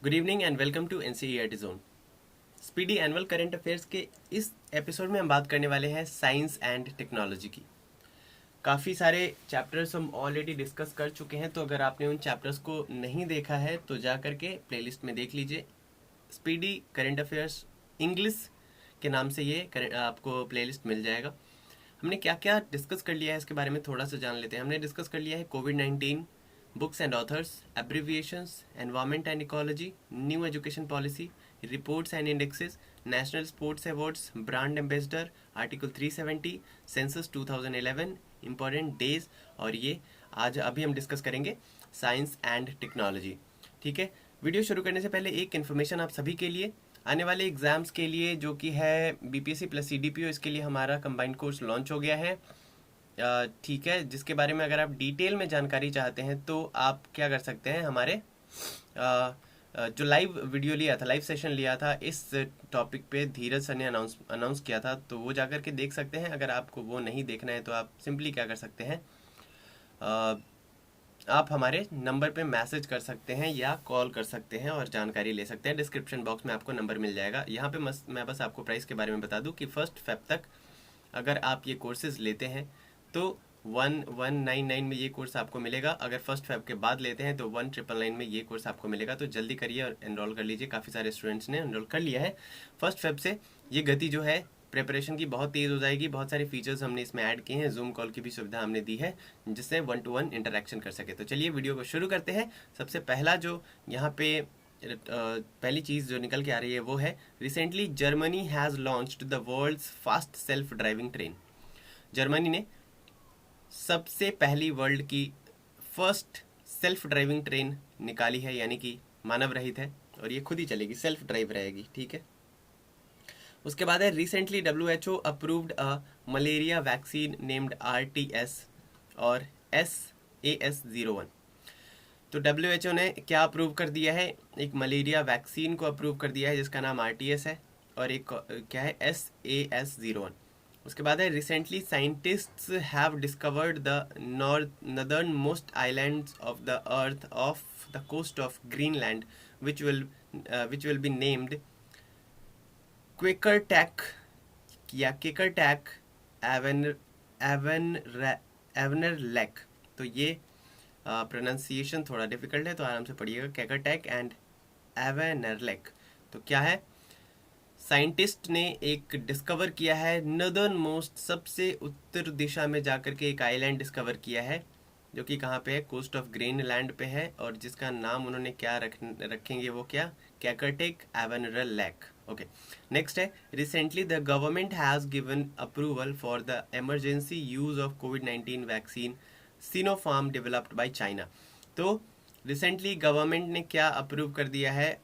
Good evening and welcome to NCERT zone. Speedy annual current affairs के इस episode में हम बात करने वाले हैं साइंस एंड टेक्नोलॉजी की। काफ़ी सारे चैप्टर्स हम ऑलरेडी डिस्कस कर चुके हैं, तो अगर आपने उन चैप्टर्स को नहीं देखा है तो जा करके प्लेलिस्ट में देख लीजिए। स्पीडी करंट अफेयर्स इंग्लिश के नाम से ये आपको प्लेलिस्ट मिल जाएगा। हमने क्या क्या डिस्कस कर लिया है इसके बारे में थोड़ा सा जान लेते हैं। हमने डिस्कस कर लिया है कोविड-19, books and authors, abbreviations, environment and ecology, new education policy, reports and indexes, national sports awards, brand ambassador, article 370, census 2011, important days, और ये आज अभी हम डिस्कस करेंगे साइंस एंड टेक्नोलॉजी। ठीक है, वीडियो शुरू करने से पहले एक इन्फॉर्मेशन आप सभी के लिए, आने वाले एग्जाम्स के लिए जो कि है बीपीएससी प्लस सीडीपीओ, इसके लिए हमारा कंबाइंड कोर्स लॉन्च हो गया है। ठीक है, जिसके बारे में अगर आप डिटेल में जानकारी चाहते हैं तो आप क्या कर सकते हैं, हमारे जो लाइव वीडियो लिया था, लाइव सेशन लिया था इस टॉपिक पे, धीरज सर ने अनाउंस किया था, तो वो जाकर के देख सकते हैं। अगर आपको वो नहीं देखना है तो आप सिंपली क्या कर सकते हैं, आप हमारे नंबर पे मैसेज कर सकते हैं या कॉल कर सकते हैं और जानकारी ले सकते हैं। डिस्क्रिप्शन बॉक्स में आपको नंबर मिल जाएगा। यहाँ पे मैं बस आपको प्राइस के बारे में बता दूं कि 1 फेब तक अगर आप ये कोर्सेज लेते हैं तो 1199 में ये कोर्स आपको मिलेगा। अगर 1 फेब के बाद लेते हैं तो 1999 में ये कोर्स आपको मिलेगा। तो जल्दी करिए और एनरोल कर लीजिए। काफ़ी सारे स्टूडेंट्स ने एनरोल कर लिया है। 1 फेब से ये गति जो है प्रिपरेशन की बहुत तेज़ हो जाएगी। बहुत सारे फीचर्स हमने इसमें ऐड किए हैं, जूम कॉल की भी सुविधा हमने दी है जिससे 1-to-1 इंटरेक्शन कर सके। तो चलिए वीडियो को शुरू करते हैं। सबसे पहला जो यहाँ पे पहली चीज़ जो निकल के आ रही है वो है, recently Germany has launched the world's fast self driving train. Germany ने सबसे पहली वर्ल्ड की फर्स्ट सेल्फ ड्राइविंग ट्रेन निकाली है, यानी कि मानव रहित है और ये खुद ही चलेगी, सेल्फ ड्राइव रहेगी। ठीक है, उसके बाद है, recently WHO approved a malaria vaccine named RTS और SAS01। तो WHO ने क्या अप्रूव कर दिया है, एक मलेरिया वैक्सीन को अप्रूव कर दिया है जिसका नाम RTS है, और एक क्या है, SAS01। उसके बाद है, recently scientists have discovered the northernmost islands of the earth off the coast of Greenland which will be named Qeqertaq या केकरटैक एवनरलैक। तो ये प्रोनाउंसिएशन थोड़ा डिफिकल्ट है, तो आराम से पढ़िएगा, केकरटैक एंड एवनरलैक। तो क्या है, साइंटिस्ट ने एक डिस्कवर किया है, नॉर्दर्न मोस्ट, सबसे उत्तर दिशा में जाकर के एक आइलैंड डिस्कवर किया है जो कि कहाँ पे है, कोस्ट ऑफ ग्रीनलैंड पे है, और जिसका नाम उन्होंने क्या रखेंगे, वो क्या, कैकरटेक एवनरलैक। ओके, नेक्स्ट है, recently the government has given approval for the emergency use of covid vaccine Sinopharm developed by China. तो रिसेंटली गवर्नमेंट ने क्या अप्रूव कर दिया है,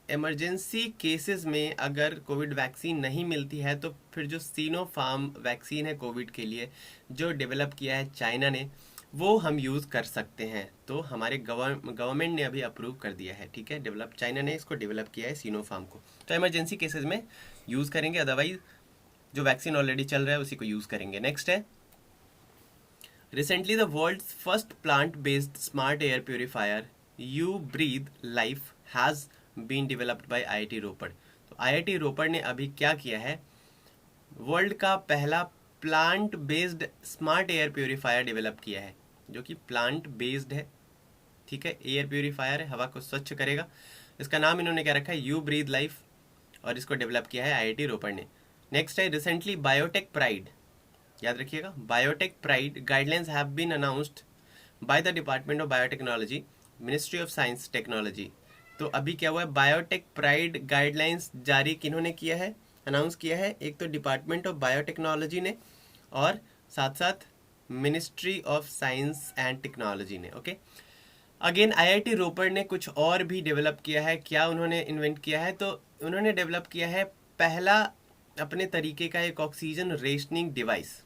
इमरजेंसी केसेस में अगर कोविड वैक्सीन नहीं मिलती है तो फिर जो सिनोफार्म वैक्सीन है कोविड के लिए, जो डेवलप किया है चाइना ने, वो हम यूज़ कर सकते हैं। तो हमारे गवर्नमेंट ने अभी अप्रूव कर दिया है। ठीक है, चाइना ने इसको डेवलप किया है सिनोफार्म को। तो इमरजेंसी केसेस में यूज़ करेंगे, अदरवाइज जो वैक्सीन ऑलरेडी चल रहा है उसी को यूज़ करेंगे। नेक्स्ट है, recently the world's first plant based smart air purifier uBreathe life has been developed by IIT Ropar. तो IIT रोपड़ ने अभी क्या किया है, वर्ल्ड का पहला plant based smart air purifier develop किया है, जो कि प्लांट बेस्ड है। ठीक है, एयर प्योरीफायर है, हवा को स्वच्छ करेगा। इसका नाम इन्होंने क्या रखा है, यू ब्रीथ लाइफ, और इसको डेवलप किया है IIT रोपड़ ने। नेक्स्ट है, रिसेंटली बायोटेक प्राइड, याद रखिएगा, biotech pride guidelines have been announced by the department of biotechnology, ministry of science technology. तो अभी क्या हुआ है, बायोटेक प्राइड गाइडलाइंस जारी किन्होंने किया है, अनाउंस किया है, एक तो डिपार्टमेंट ऑफ बायोटेक्नोलॉजी ने और साथ साथ ministry of science and technology ने। ओके, अगेन IIT रोपड़ ने कुछ और भी डेवलप किया है। क्या उन्होंने इन्वेंट किया है, तो उन्होंने डेवलप किया है पहला अपने तरीके का एक oxygen rationing device.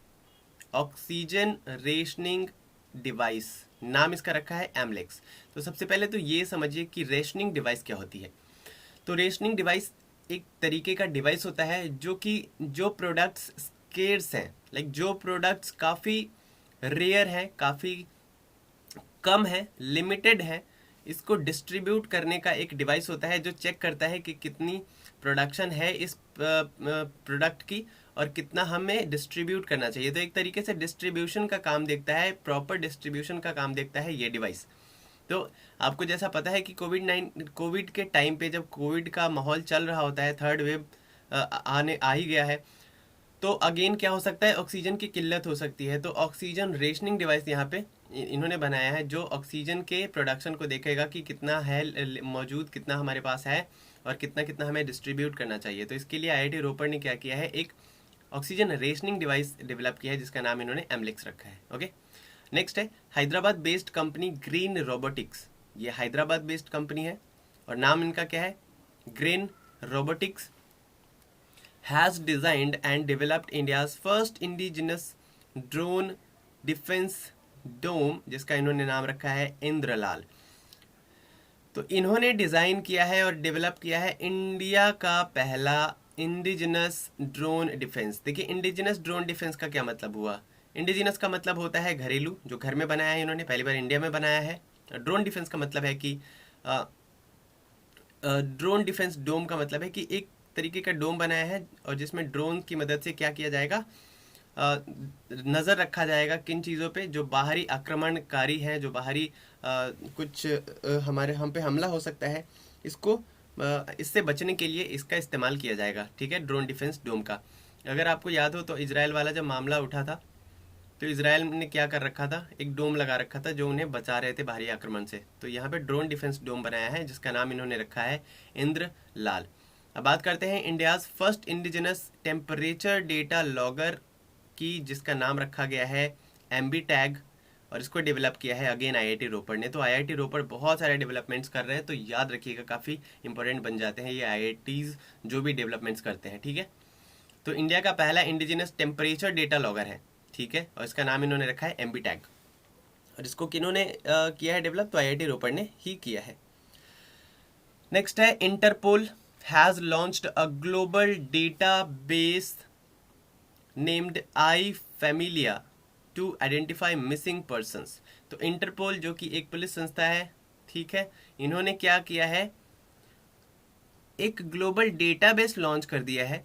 Oxygen rationing device, नाम इसका रखा है एमलेक्स। तो सबसे पहले तो ये समझिए कि रेशनिंग डिवाइस क्या होती है। तो रेशनिंग डिवाइस एक तरीके का डिवाइस होता है जो कि जो प्रोडक्ट्स स्केर्स हैं, लाइक जो प्रोडक्ट्स काफ़ी रेयर हैं, काफ़ी कम है, लिमिटेड है, इसको डिस्ट्रीब्यूट करने का एक डिवाइस होता है जो चेक करता है कि कितनी प्रोडक्शन है इस प्रोडक्ट की और कितना हमें डिस्ट्रीब्यूट करना चाहिए। तो एक तरीके से डिस्ट्रीब्यूशन का काम देखता है, प्रॉपर डिस्ट्रीब्यूशन का काम देखता है ये डिवाइस। तो आपको जैसा पता है कि कोविड के टाइम पे जब कोविड का माहौल चल रहा होता है, थर्ड वेव आ ही गया है, तो अगेन क्या हो सकता है, ऑक्सीजन की किल्लत हो सकती है। तो ऑक्सीजन रेशनिंग डिवाइस यहाँ पे इन्होंने बनाया है जो ऑक्सीजन के प्रोडक्शन को देखेगा कि कितना है मौजूद, कितना हमारे पास है और कितना कितना हमें डिस्ट्रीब्यूट करना चाहिए। तो इसके लिए IIT रोपड़ ने क्या किया है, एक ऑक्सीजन रेशनिंग डिवाइस डेवलप किया है जिसका नाम इन्होंने एमलेक्स रखा है। ओके, नेक्स्ट है Hyderabad based company green robotics. ये हैदराबाद बेस्ड कंपनी है और नाम इनका क्या है, Grene Robotics. Has designed and developed India's first indigenous drone defence dome, जिसका इन्होंने नाम रखा है इंद्रलाल। तो इन्होंने डिजाइन किया है और डेवलप किया है इंडिया का पहला इंडिजिनस ड्रोन डिफेंस। देखिए इंडिजिनस ड्रोन डिफेंस का क्या मतलब हुआ, इंडिजिनस का मतलब होता है घरेलू, जो घर में बनाया है इन्होंने, पहली बार इंडिया में बनाया है। ड्रोन डिफेंस का मतलब है कि ड्रोन डिफेंस डोम का मतलब है कि एक तरीके का डोम बनाया है और जिसमें ड्रोन की मदद से क्या किया जाएगा, नज़र रखा जाएगा किन चीज़ों पे जो बाहरी आक्रमणकारी हैं, जो बाहरी कुछ हमारे हम पे हमला हो सकता है, इसको इससे बचने के लिए इसका इस्तेमाल किया जाएगा। ठीक है, ड्रोन डिफेंस डोम का। अगर आपको याद हो तो इजराइल वाला जब मामला उठा था तो इजराइल ने क्या कर रखा था, एक डोम लगा रखा था जो उन्हें बचा रहे थे बाहरी आक्रमण से। तो यहाँ पे ड्रोन डिफेंस डोम बनाया है जिसका नाम इन्होंने रखा है इंद्रलाल। अब बात करते हैं India's first indigenous temperature data logger की, जिसका नाम रखा गया है एम्बी टैग और इसको डेवलप किया है अगेन IIT रोपड़ ने। तो IIT रोपड़ बहुत सारे डेवलपमेंट्स कर रहे हैं, तो याद रखिएगा काफ़ी इंपॉर्टेंट बन जाते हैं ये IITs जो भी डेवलपमेंट्स करते हैं। ठीक है, तो इंडिया का पहला इंडिजिनस टेम्परेचर डेटा लॉगर है। ठीक है, और इसका नाम इन्होंने रखा है एम्बी टैग और इसको किन्होंने किया है डेवलप, तो IIT रोपड़ ने ही किया है। नेक्स्ट है Interpol has launched a global database named I Familia to identify missing persons. तो इंटरपोल जो कि एक पुलिस संस्था है, ठीक है, इन्होंने क्या किया है, एक ग्लोबल डेटाबेस लॉन्च कर दिया है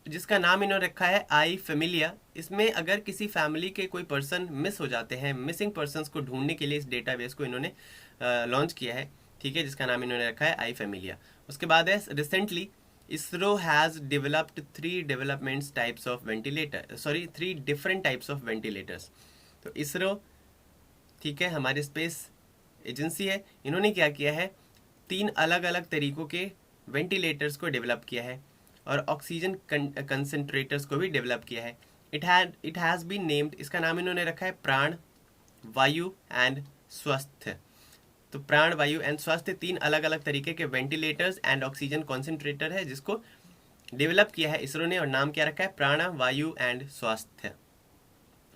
जिसका नाम इन्होंने रखा है आई फैमिलिया। इसमें अगर किसी फैमिली के कोई पर्सन मिस हो जाते हैं, मिसिंग पर्सन्स को ढूंढने के लिए इस डेटाबेस को इन्होंने लॉन्च किया है। ठीक है, जिसका नाम इन्होंने रखा है आई फैमिलिया। उसके बाद है recently ISRO has developed three different types of ventilators. तो इसरो, ठीक है, हमारी स्पेस एजेंसी है, इन्होंने क्या किया है, 3 अलग अलग तरीकों के वेंटिलेटर्स को डेवलप किया है और ऑक्सीजन कंसंट्रेटर्स को भी डेवलप किया है। इट हैज़ बीन नेम्ड, इसका नाम इन्होंने रखा है प्राण, वायु एंड स्वास्थ्य। तो प्राण, वायु एंड स्वास्थ्य 3 अलग अलग तरीके के वेंटिलेटर्स एंड ऑक्सीजन कॉन्सेंट्रेटर है जिसको डेवलप किया है इसरो ने और नाम क्या रखा है, प्राण, वायु एंड स्वास्थ्य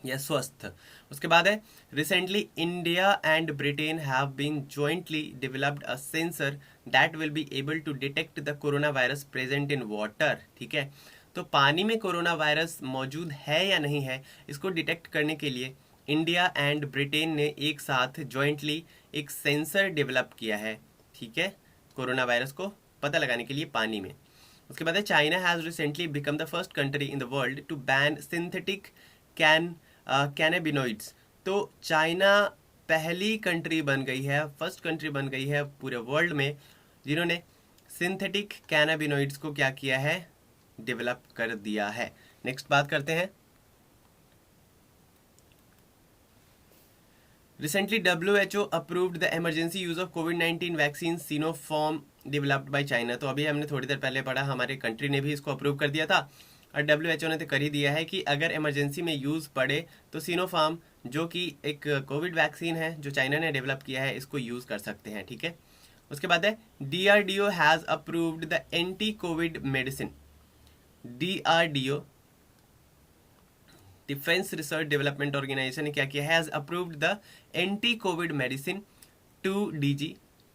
या स्वस्थ। उसके बाद है recently India and Britain have been jointly developed a sensor that will be able to detect the corona virus present in water. ठीक है, तो पानी में कोरोना वायरस मौजूद है या नहीं है, इसको डिटेक्ट करने के लिए इंडिया एंड ब्रिटेन ने एक साथ जॉइंटली एक सेंसर डेवलप किया है। ठीक है, कोरोना वायरस को पता लगाने के लिए पानी में। उसके बाद है China has recently become the first country in the world to ban synthetic cannabinoids. तो चाइना पहली कंट्री बन गई है, फर्स्ट कंट्री बन गई है पूरे वर्ल्ड में जिन्होंने सिंथेटिक कैनाबिनॉइड्स को क्या किया है, डेवलप कर दिया है। नेक्स्ट बात करते हैं, recently WHO approved the emergency use of covid vaccine Sinopharm developed by China. तो अभी हमने थोड़ी देर पहले पढ़ा, हमारे कंट्री ने भी इसको अप्रूव कर दिया था और WHO ने तो कर ही दिया है कि अगर इमरजेंसी में यूज़ पड़े तो सिनोफार्म जो कि एक कोविड वैक्सीन है जो चाइना ने डेवलप किया है, इसको यूज़ कर सकते हैं। ठीक है, उसके बाद है DRDO has approved the anti COVID medicine. DRDO defence research development organisation ने क्या किया, has approved the anti COVID medicine 2DG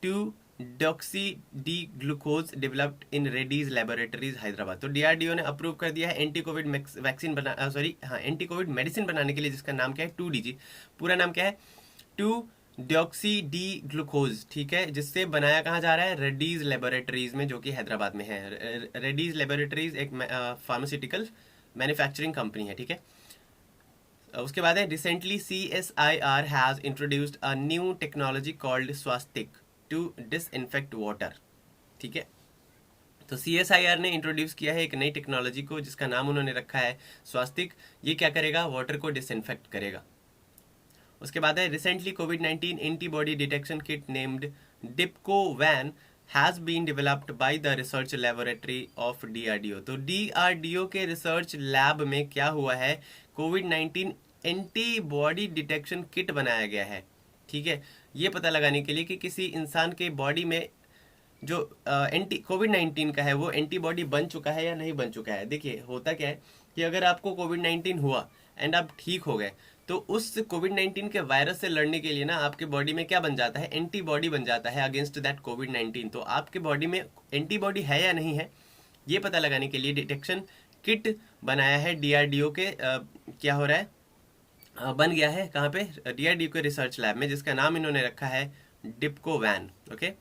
two deoxy D glucose developed in Reddy's Laboratories Hyderabad. तो DRDO ने अप्रूव कर दिया है anti COVID anti COVID medicine बनाने के लिए जिसका नाम क्या है 2DG, पूरा नाम क्या है 2 डिऑक्सी डी ग्लूकोज, ठीक है, जिससे बनाया कहाँ जा रहा है, रेड्डीज लेबोरेटरीज में, जो कि हैदराबाद में है। रेड्डीज लेबोरेटरीज एक फार्मास्यूटिकल मैन्युफैक्चरिंग कंपनी है, ठीक है। उसके बाद है recently CSIR has introduced a new technology called Swastik to disinfect water, ठीक है। तो CSIR ने इंट्रोड्यूस किया है एक नई टेक्नोलॉजी को, जिसका नाम उन्होंने रखा है स्वास्तिक। ये क्या करेगा, वाटर को डिसइंफेक्ट करेगा। उसके बाद है रिसेंटली कोविड-19 antibody detection kit named Dipcovan has been developed by the research laboratory of DRDO। तो DRDO के रिसर्च लैब में क्या हुआ है, कोविड-19 एंटीबॉडी डिटेक्शन किट बनाया गया है, ठीक है। ये पता लगाने के लिए कि किसी इंसान के बॉडी में जो एंटी कोविड-19 का है वो एंटीबॉडी बन चुका है या नहीं बन चुका है। देखिए होता क्या है कि अगर आपको कोविड-19 हुआ एंड आप ठीक हो गए, तो उस कोविड-19 के वायरस से लड़ने के लिए ना आपके बॉडी में क्या बन जाता है, एंटीबॉडी बन जाता है अगेंस्ट दैट कोविड-19। तो आपके बॉडी में एंटीबॉडी है या नहीं है, ये पता लगाने के लिए डिटेक्शन किट बनाया है DRDO के क्या हो रहा है, बन गया है कहाँ पे, DRDO के रिसर्च लैब में, जिसका नाम इन्होंने रखा है डिप्को वैन, ओके।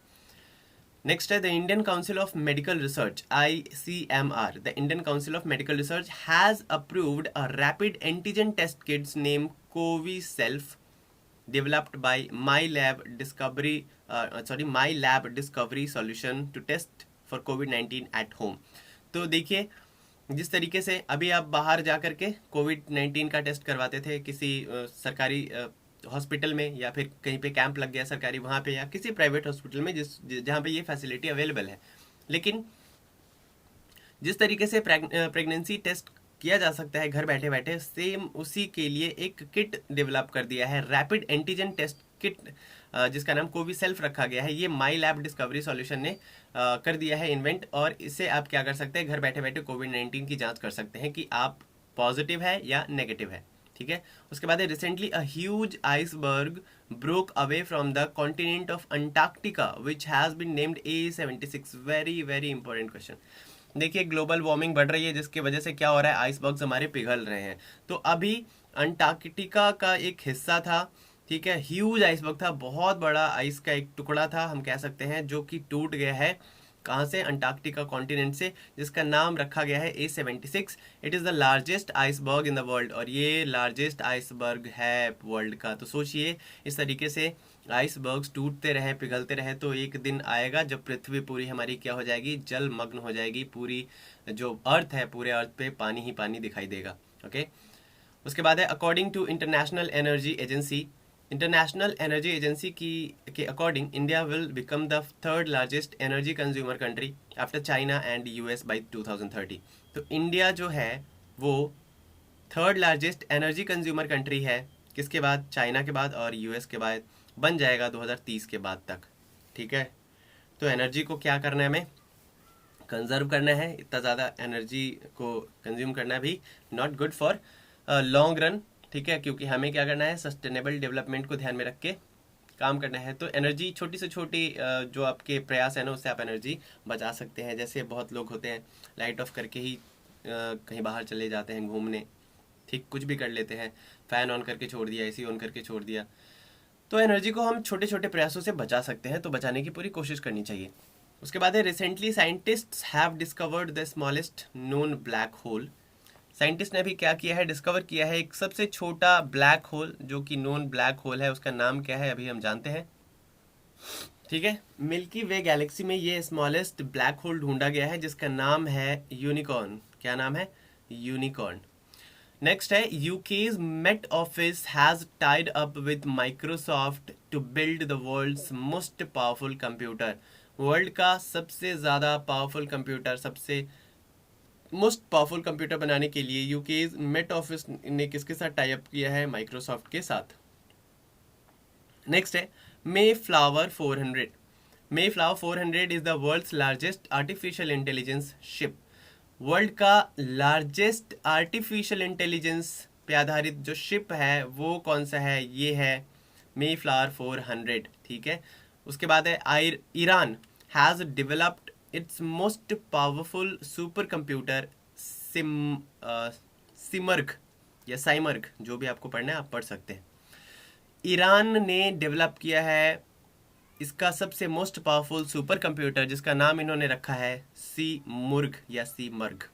नेक्स्ट है the Indian council of medical research ICMR। The Indian council of medical research has approved a rapid antigen test kits name coviself developed by My Lab Discovery Solution to test for COVID-19 at home। तो देखिए जिस तरीके से अभी आप बाहर जा करके कोविड-19 का टेस्ट करवाते थे किसी सरकारी हॉस्पिटल में, या फिर कहीं पे कैंप लग गया सरकारी वहाँ पे, या किसी प्राइवेट हॉस्पिटल में जहाँ पे ये फैसिलिटी अवेलेबल है, लेकिन जिस तरीके से प्रेगनेंसी टेस्ट किया जा सकता है घर बैठे बैठे, सेम उसी के लिए एक किट डेवलप कर दिया है, रैपिड एंटीजन टेस्ट किट, जिसका नाम कोविसेल्फ रखा गया है। ये माई लैब डिस्कवरी सॉल्यूशन ने कर दिया है इन्वेंट, और इससे आप क्या कर सकते हैं, घर बैठे बैठे कोविड-19 की जांच कर सकते हैं कि आप पॉजिटिव है या नेगेटिव है, ठीक है। उसके बाद recently a huge iceberg broke away from the continent of Antarctica which has been named A76। Very very important question. देखिए ग्लोबल वार्मिंग बढ़ रही है, जिसकी वजह से क्या हो रहा है, आइसबर्ग्स हमारे पिघल रहे हैं। तो अभी अंटार्कटिका का एक हिस्सा था, ठीक है, ह्यूज आइसबर्ग था, बहुत बड़ा आइस का एक टुकड़ा था हम कह सकते हैं, जो कि टूट गया है कहाँ से, अंटार्कटिका कॉन्टिनेंट से, जिसका नाम रखा गया है A76। It is the largest iceberg in the world, और ये लार्जेस्ट आइसबर्ग है वर्ल्ड का। तो सोचिए इस तरीके से आइसबर्ग्स टूटते रहे, पिघलते रहे, तो एक दिन आएगा जब पृथ्वी पूरी हमारी क्या हो जाएगी, जलमग्न हो जाएगी। पूरी जो अर्थ है, पूरे अर्थ पे पानी ही पानी दिखाई देगा, ओके। उसके बाद है according to International Energy Agency. International Energy Agency के according India will become the third largest energy consumer country after China and US by 2030। तो इंडिया जो है वो third largest energy consumer country है, किसके बाद, चाइना के बाद और US के बाद बन जाएगा 2030 के बाद तक, ठीक है। तो एनर्जी को क्या करना है, हमें कंजर्व करना है। इतना ज़्यादा एनर्जी को कंज्यूम करना भी not good for long run, ठीक है, क्योंकि हमें क्या करना है, सस्टेनेबल डेवलपमेंट को ध्यान में रख के काम करना है। तो एनर्जी छोटी से छोटी जो आपके प्रयास है ना, उससे आप एनर्जी बचा सकते हैं। जैसे बहुत लोग होते हैं लाइट ऑफ करके ही कहीं बाहर चले जाते हैं घूमने, ठीक, कुछ भी कर लेते हैं, फ़ैन ऑन करके छोड़ दिया, AC ऑन करके छोड़ दिया। तो एनर्जी को हम छोटे छोटे प्रयासों से बचा सकते हैं, तो बचाने की पूरी कोशिश करनी चाहिए। उसके बाद है recently scientists have discovered the smallest known black hole. Scientist ने अभी क्या किया है, डिस्कवर किया है एक सबसे छोटा ब्लैक होल, जो कि नोन ब्लैक होल है। उसका नाम क्या है अभी हम जानते हैं, ठीक है। मिल्की वे गैलेक्सी में ये स्मॉलेस्ट ब्लैक होल ढूंढा गया है, जिसका नाम है यूनिकॉर्न। क्या नाम है, यूनिकॉर्न। नेक्स्ट है UK's Met office has tied up with Microsoft to build the world's most powerful computer. World का सबसे ज़्यादा पावरफुल कंप्यूटर, सबसे मोस्ट पावरफुल कंप्यूटर बनाने के लिए यूके's मेट ऑफिस ने किसके साथ टाई अप किया है, माइक्रोसॉफ्ट के साथ। नेक्स्ट है Mayflower 400। Mayflower 400 is the world's largest artificial intelligence ship. World का लार्जेस्ट आर्टिफिशियल इंटेलिजेंस पे आधारित जो शिप है वो कौन सा है, ये है मे फ्लावर 400, ठीक है। उसके बाद है Iran has developed its most powerful supercomputer Simorgh या साइमर्ग, जो भी आपको पढ़ना है आप पढ़ सकते हैं। ईरान ने डेवलप किया है इसका सबसे मोस्ट पावरफुल सुपर कंप्यूटर, जिसका नाम इन्होंने रखा है सी मुर्ग या सी मर्ग।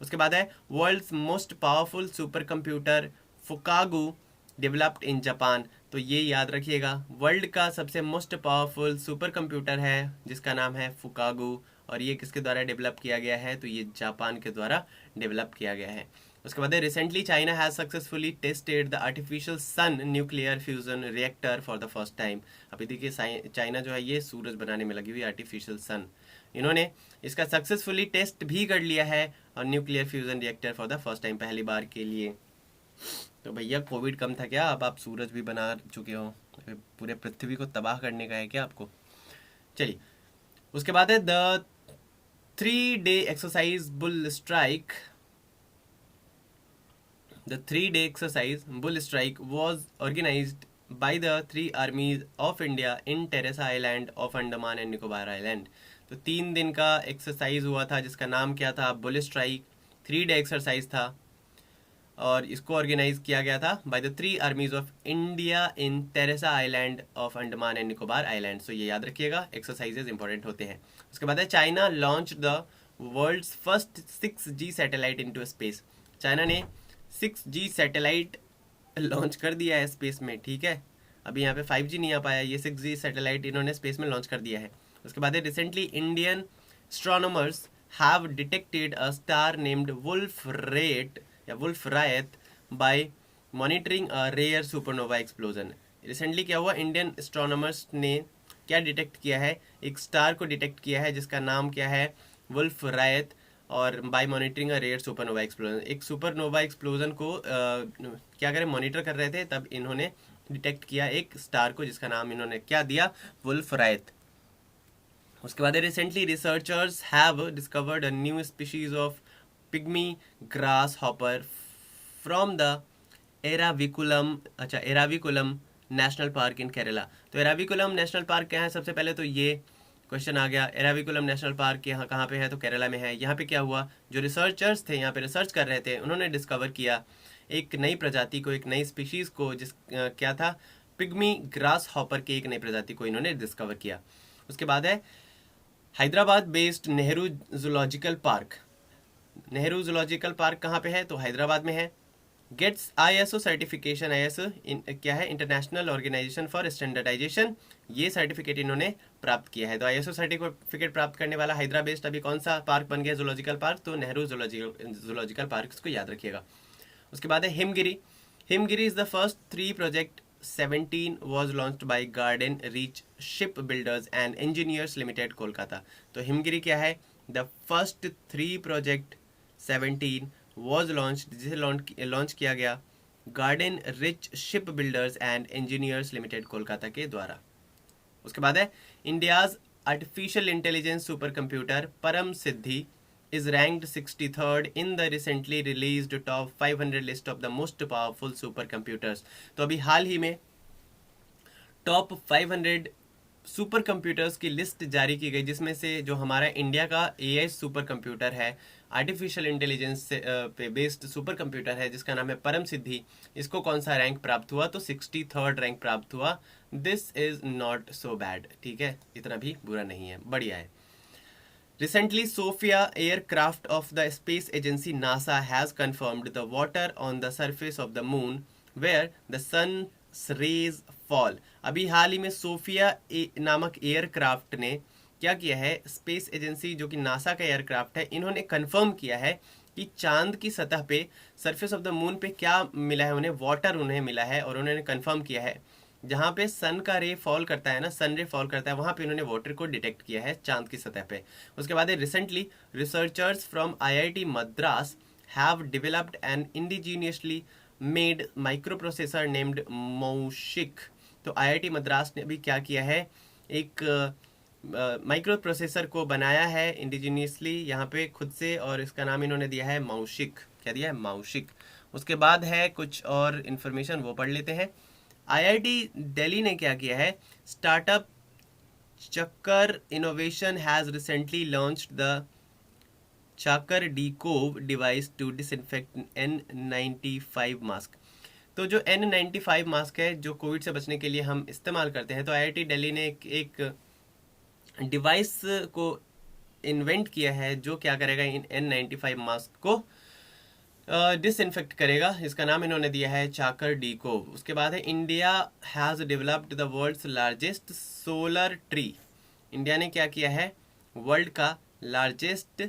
उसके बाद है world's most powerful supercomputer Fugaku developed in Japan. तो ये याद रखिएगा, वर्ल्ड का सबसे मोस्ट पावरफुल सुपर कंप्यूटर है जिसका नाम है फुकागू, और ये किसके द्वारा डेवलप किया गया है, तो ये जापान के द्वारा डेवलप किया गया है। उसके बाद recently China has successfully tested the artificial sun nuclear fusion reactor for the first time. अभी देखिए चाइना जो है ये सूरज बनाने में लगी हुई आर्टिफिशियल सन, इन्होंने इसका सक्सेसफुली टेस्ट भी कर लिया है और nuclear fusion reactor for the first time, पहली बार के लिए। तो भैया कोविड कम था क्या, अब आप सूरज भी बना चुके हो, पूरे पृथ्वी को तबाह करने का है क्या आपको। चलिए उसके बाद है the 3-day exercise bull strike. The 3-day exercise Bull Strike was organized by the 3 armies of India in Teresa Island of Andaman and Nicobar Island। तो 3 दिन का एक्सरसाइज हुआ था जिसका नाम क्या था, बुल स्ट्राइक। 3-day एक्सरसाइज था और इसको ऑर्गेनाइज किया गया था by the 3 armies of India in Teressa island of Andaman and Nicobar island. So ये याद रखिएगा, एक्सरसाइजेज इंपॉर्टेंट होते हैं। उसके बाद है China launch the world's first 6G satellite into space. China ने 6G सैटेलाइट लॉन्च कर दिया है स्पेस में, ठीक है। अभी यहाँ पे 5G नहीं आ पाया, ये 6G सैटेलाइट इन्होंने स्पेस में लॉन्च कर दिया है। उसके बाद है recently Indian astronomers have detected a star named Wolf Rayet या Wolf Rayet by monitoring a rare supernova explosion. Recently क्या हुआ, इंडियन एस्ट्रोनॉमर्स ने क्या डिटेक्ट किया है, एक स्टार को डिटेक्ट किया है जिसका नाम क्या है, वुल्फ रायत, और by monitoring a rare supernova explosion. एक सुपरनोवा एक्सप्लोजन को क्या करें, मॉनिटर कर रहे थे, तब इन्होंने डिटेक्ट किया एक स्टार को जिसका नाम इन्होंने क्या दिया, वुल्फ रायत। उसके बाद recently researchers have discovered a new species of pygmy grass hopper from the Eravikulam national park इन केरला। तो एराविकुलम नेशनल पार्क क्या है, सबसे पहले तो ये क्वेश्चन आ गया, एराविकुलम नेशनल पार्क यहाँ कहाँ पे है, तो केरला में है। यहाँ पे क्या हुआ, जो रिसर्चर्स थे यहाँ पे रिसर्च कर रहे थे, उन्होंने डिस्कवर किया एक नई प्रजाति को, एक नई स्पीशीज को, जिस क्या था, पिग्मी ग्रास हॉपर के एक नई प्रजाति को इन्होंने डिस्कवर किया। उसके बाद है Hyderabad based Nehru zoological park. Nehru zoological park कहाँ पे है, तो हैदराबाद में है। गेट्स ISO सर्टिफिकेशन, ISO क्या है, इंटरनेशनल ऑर्गेनाइजेशन फॉर स्टैंडर्डाइजेशन, ये सर्टिफिकेट इन्होंने प्राप्त किया है। तो ISO सर्टिफिकेट प्राप्त करने वाला हैदराबाद बेस्ड अभी कौन सा पार्क बन गया, जूलॉजिकल पार्क, तो नेहरू जूलॉजिकल पार्क, इसको याद रखिएगा। उसके बाद है Himgiri. Himgiri is the first 3 project 17 was launched by Garden Reach Ship Builders and Engineers Limited Kolkata. तो हिमगिरी क्या है, the first 3 project 17 was launched, जिसे लॉन्च किया गया garden rich ship builders and engineers limited Kolkata के द्वारा। उसके बाद है India's artificial intelligence super computer परम सिद्धि is ranked 63rd in the recently released top 500 list of the most powerful supercomputers। तो अभी हाल ही में टॉप 500 सुपर कंप्यूटर्स की लिस्ट जारी की गई, जिसमें से जो हमारा इंडिया का AI सुपर कंप्यूटर है, आर्टिफिशियल इंटेलिजेंस पे बेस्ड सुपर कंप्यूटर है, जिसका नाम है परम सिद्धि, इसको कौन सा रैंक प्राप्त हुआ, तो 63rd रैंक प्राप्त हुआ। This is not so bad, ठीक है, इतना भी बुरा नहीं है, बढ़िया है। Recently, Sophia aircraft of the space agency NASA has confirmed the water on the surface of the moon where the sun's rays fall। अभी हाल ही में सोफिया नामक एयरक्राफ्ट ने क्या किया है, स्पेस एजेंसी जो कि नासा का एयरक्राफ्ट है, इन्होंने कंफर्म किया है कि चांद की सतह पे, सरफेस ऑफ द मून पे क्या मिला है उन्हें, वाटर उन्हें मिला है, और उन्होंने कंफर्म किया है जहाँ पे सन का रे फॉल करता है ना, सन रे फॉल करता है, वहाँ पे उन्होंने वाटर को डिटेक्ट किया है चांद की सतह पे। उसके बाद recently researchers from IIT Madras have developed an indigenously made microprocessor named Moushik. तो IIT मद्रास ने भी क्या किया है, एक माइक्रो प्रोसेसर को बनाया है इंडिजीनियसली यहाँ पे खुद से, और इसका नाम इन्होंने दिया है मौशिक। क्या दिया है, मौशिक। उसके बाद है कुछ और इन्फॉर्मेशन, वो पढ़ लेते हैं। IIT दिल्ली ने क्या किया है, startup Chakr innovation has recently launched the Chakr DeCoV device to disinfect N95 mask. तो जो N95 मास्क है जो कोविड से बचने के लिए हम इस्तेमाल करते हैं, तो IIT दिल्ली ने एक डिवाइस को इन्वेंट किया है जो क्या करेगा, इन N95 मास्क को डिसइंफेक्ट करेगा। इसका नाम इन्होंने दिया है चाकर डीको। उसके बाद है India has developed the world's largest solar tree. India ने क्या किया है, वर्ल्ड का लार्जेस्ट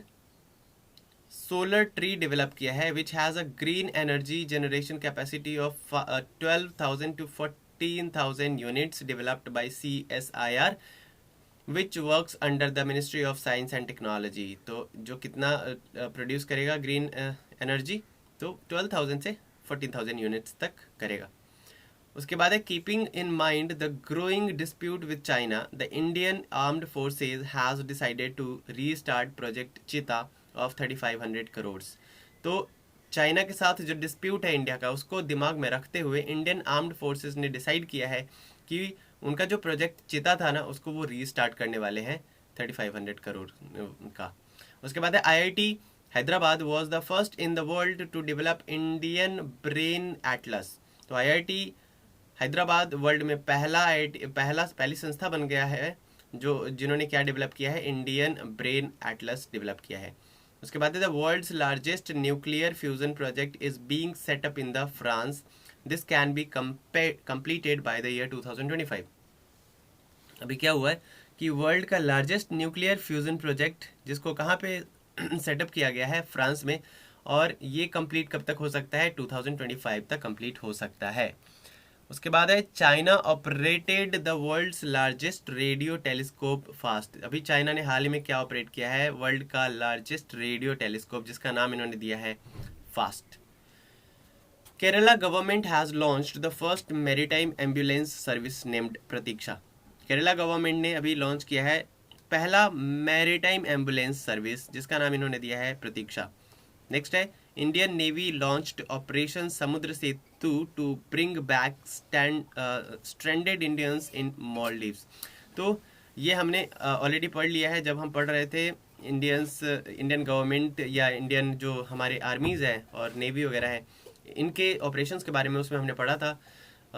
सोलर ट्री डेवलप किया है, which has a green energy generation capacity of 12,000 to 14,000 units developed by CSIR which works under the ministry of science and technology. तो जो कितना प्रोड्यूस करेगा ग्रीन एनर्जी, तो 12,000 से 14,000 यूनिट्स तक करेगा। उसके बाद है keeping in mind the growing dispute with China, the Indian armed forces has decided to restart project cheetah of 3,500 crore. तो चाइना के साथ जो डिस्प्यूट है इंडिया का, उसको दिमाग में रखते हुए इंडियन आर्म्ड फोर्सेज ने डिसाइड किया है कि उनका जो प्रोजेक्ट चीता था ना, उसको वो रीस्टार्ट करने वाले हैं 3,500 करोड़ का। उसके बाद है IIT Hyderabad was the first in the world to develop Indian brain atlas. तो IIT हैदराबाद वर्ल्ड में पहली संस्था बन गया है जिन्होंने क्या डेवलप किया है, इंडियन ब्रेन एटलस डेवलप किया है। उसके बाद the world's largest nuclear fusion project is being set up in the France, this can be completed by the year 2025। अभी क्या हुआ है कि वर्ल्ड का लार्जेस्ट न्यूक्लियर फ्यूजन प्रोजेक्ट, जिसको कहाँ पे सेटअप किया गया है, फ्रांस में, और ये कंप्लीट कब तक हो सकता है, 2025 तक कंप्लीट हो सकता है। उसके बाद है China operated the world's largest radio telescope fast. अभी चाइना ने हाल ही में क्या ऑपरेट किया है, वर्ल्ड का लार्जेस्ट रेडियो टेलीस्कोप, जिसका नाम इन्होंने दिया है fast. Kerala government has launched the first maritime ambulance service named Pratiksha. Kerala government ने अभी लॉन्च किया है पहला मैरीटाइम एम्बुलेंस सर्विस, जिसका नाम इन्होंने दिया है प्रतीक्षा। नेक्स्ट है Indian Navy launched operation Samudra Setu to bring back stranded Indians in Maldives. तो ये हमने ऑलरेडी पढ़ लिया है जब हम पढ़ रहे थे इंडियन गवर्नमेंट या इंडियन जो हमारे आर्मीज़ है और नेवी वगैरह है, इनके ऑपरेशंस के बारे में उसमें हमने पढ़ा था,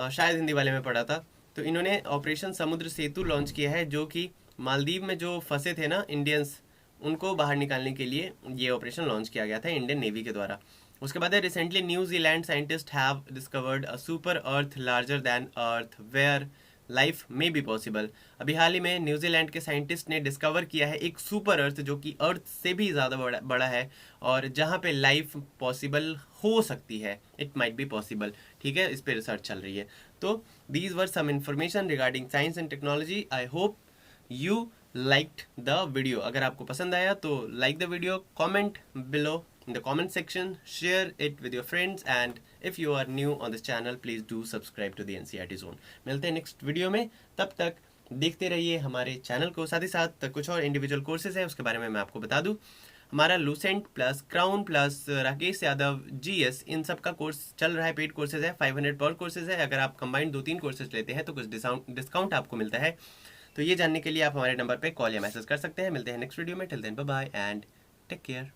शायद हिंदी वाले में पढ़ा था। तो इन्होंने ऑपरेशन समुद्र सेतु लॉन्च किया है, जो कि मालदीव में जो फंसे थे ना इंडियंस, उनको बाहर निकालने के लिए ये ऑपरेशन लॉन्च किया गया था इंडियन नेवी के द्वारा। उसके बाद recently New Zealand scientist have discovered a super earth larger than earth where life may be possible. अभी हाल ही में न्यूजीलैंड के साइंटिस्ट ने डिस्कवर किया है एक सुपर अर्थ जो कि अर्थ से भी ज़्यादा बड़ा है और जहाँ पे लाइफ पॉसिबल हो सकती है, इट माइट बी पॉसिबल। ठीक है, इस पर रिसर्च चल रही है। तो these were some information regarding science and technology. I hope you liked the video। अगर आपको पसंद आया तो like the video, comment below in the comment section, share it with your friends, and if you are new on this channel please do subscribe to the NCERT zone। मिलते हैं next video में, तब तक देखते रहिए हमारे channel को। साथ ही साथ कुछ और इंडिविजुअल कोर्सेज हैं, उसके बारे में मैं आपको बता दूं। हमारा Lucent plus crown plus Rakesh Yadav GS, इन सब का कोर्स चल रहा है, पेड कोर्सेज है, 500 पर कोर्सेज है। अगर आप कंबाइंड 2-3 कोर्सेज लेते हैं तो कुछ डिस्काउंट आपको मिलता है। तो ये जानने के लिए आप हमारे नंबर पे कॉल या मैसेज कर सकते हैं। मिलते हैं नेक्स्ट वीडियो में। Till then bye bye and take care.